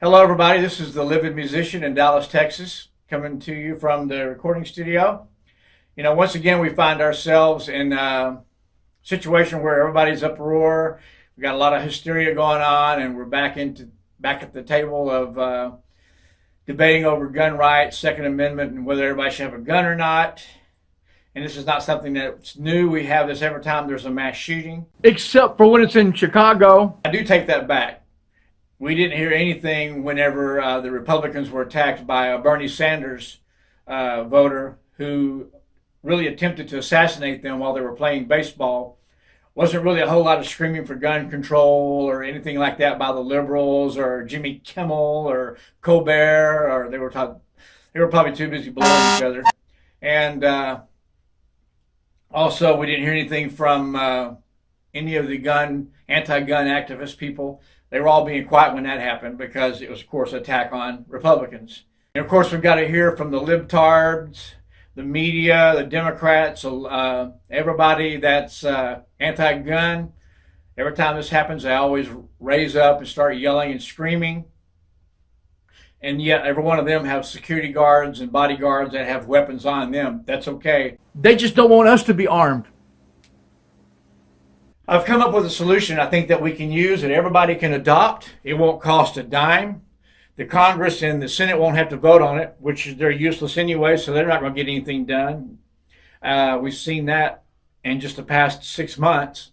Hello, everybody. This is the Livid Musician in Dallas, Texas, coming to you from the recording studio. Once again, we find ourselves in a situation where everybody's uproar. We got a lot of hysteria going on, and we're back at the table of debating over gun rights, Second Amendment, and whether everybody should have a gun or not. And this is not something that's new. We have this every time there's a mass shooting, except for when it's in Chicago. I do take that back. We didn't hear anything whenever the Republicans were attacked by a Bernie Sanders voter who really attempted to assassinate them while they were playing baseball. Wasn't really a whole lot of screaming for gun control or anything like that by the liberals or Jimmy Kimmel or Colbert, or they were probably too busy blowing each other. And also, we didn't hear anything from any of the anti-gun activist people. They were all being quiet when that happened because it was, of course, an attack on Republicans. And, of course, we've got to hear from the libtards, the media, the Democrats, everybody that's anti-gun. Every time this happens, they always raise up and start yelling and screaming. And yet every one of them have security guards and bodyguards that have weapons on them. That's okay. They just don't want us to be armed. I've come up with a solution I think that we can use that everybody can adopt. It won't cost a dime. The Congress and the Senate won't have to vote on it, which they're useless anyway, so they're not going to get anything done. We've seen that in just the past 6 months.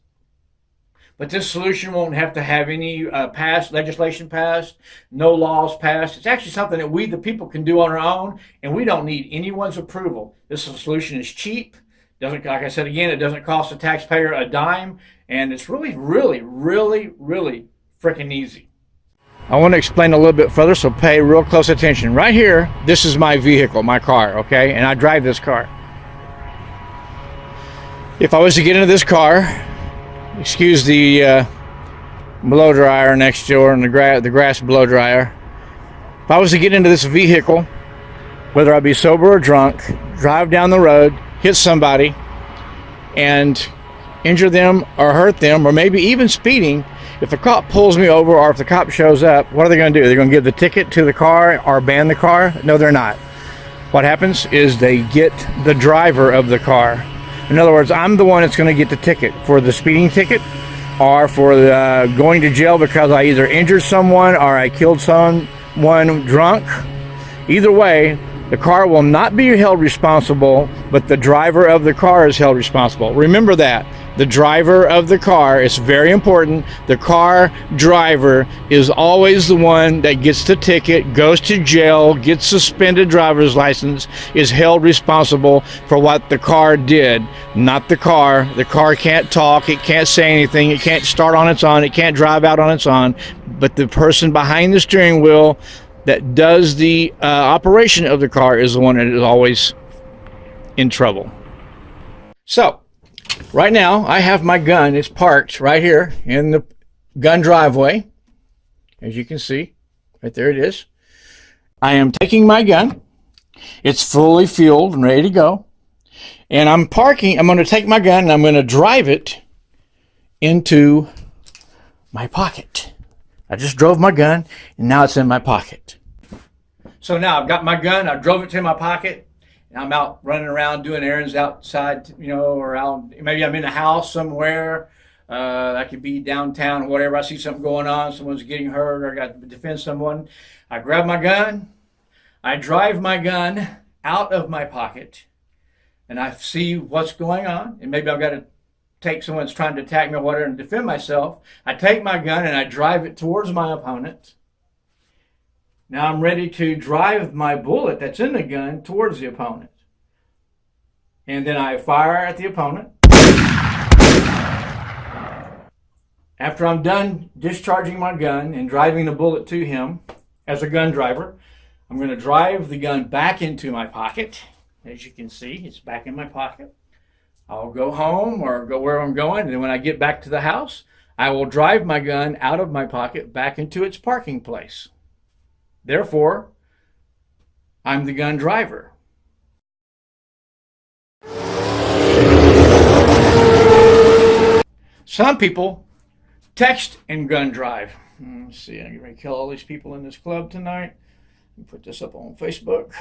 But this solution won't have to have any legislation passed, no laws passed. It's actually something that we, the people, can do on our own, and we don't need anyone's approval. This solution is cheap. Like I said again, it doesn't cost the taxpayer a dime, and it's really, really, really, really freaking easy. I want to explain a little bit further, so pay real close attention. Right here, this is my vehicle, my car, okay? And I drive this car. If I was to get into this car, excuse the blow dryer next door and the grass blow dryer. If I was to get into this vehicle, whether I be sober or drunk, drive down the road, hit somebody, and injure them or hurt them, or maybe even speeding, if a cop pulls me over or if the cop shows up, what are they going to do? They're going to give the ticket to the car or ban the car? No, they're not. What happens is they get the driver of the car. In other words, I'm the one that's going to get the ticket for the speeding ticket or for going to jail because I either injured someone or I killed someone drunk. Either way, the car will not be held responsible, but the driver of the car is held responsible. Remember that. The driver of the car is very important. The car driver is always the one that gets the ticket, goes to jail, gets suspended driver's license, is held responsible for what the car did, not the car. The car can't talk, it can't say anything, it can't start on its own, it can't drive out on its own, but the person behind the steering wheel that does the operation of the car is the one that is always in trouble. So, right now, I have my gun. It's parked right here in the gun driveway. As you can see, right there it is. I am taking my gun. It's fully fueled and ready to go. And I'm going to take my gun and I'm going to drive it into my pocket. I just drove my gun and now it's in my pocket. So now I've got my gun, I drove it to my pocket. I'm out running around doing errands outside, or maybe I'm in a house somewhere. I could be downtown or whatever. I see something going on, someone's getting hurt, or I got to defend someone. I grab my gun, I drive my gun out of my pocket, and I see what's going on. And maybe I've got to take someone's trying to attack me or whatever and defend myself. I take my gun and I drive it towards my opponent. Now I'm ready to drive my bullet that's in the gun towards the opponent. And then I fire at the opponent. After I'm done discharging my gun and driving the bullet to him as a gun driver, I'm going to drive the gun back into my pocket. As you can see, it's back in my pocket. I'll go home or go where I'm going, and then when I get back to the house, I will drive my gun out of my pocket back into its parking place. Therefore, I'm the gun driver. Some people text and gun drive. Let's see, I'm going to kill all these people in this club tonight. Put this up on Facebook.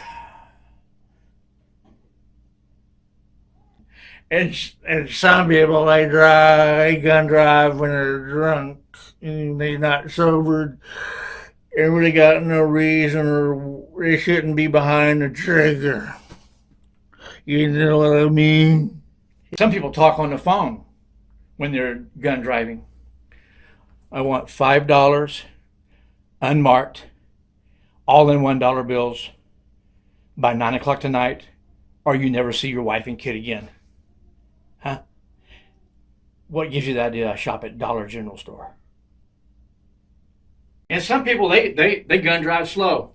And some people, they gun drive when they're drunk and they're not sobered. And really got no reason, or they shouldn't be behind the trigger. You know what I mean? Some people talk on the phone when they're gun driving. I want $5 unmarked, all in $1 bills by 9 o'clock tonight, or you never see your wife and kid again. Huh? What gives you the idea I shop at Dollar General store? And some people, they gun drive slow.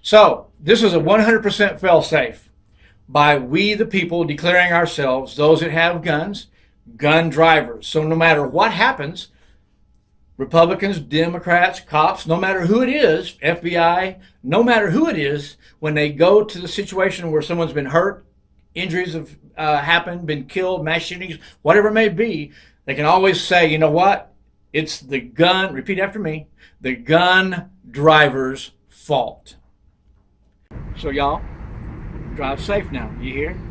So this is a 100% fail-safe by we the people declaring ourselves, those that have guns, gun drivers. So no matter what happens, Republicans, Democrats, cops, no matter who it is, FBI, no matter who it is, when they go to the situation where someone's been hurt, injuries have happened, been killed, mass shootings, whatever it may be, they can always say, you know what? It's the gun, repeat after me, the gun driver's fault. So y'all, drive safe now, you hear?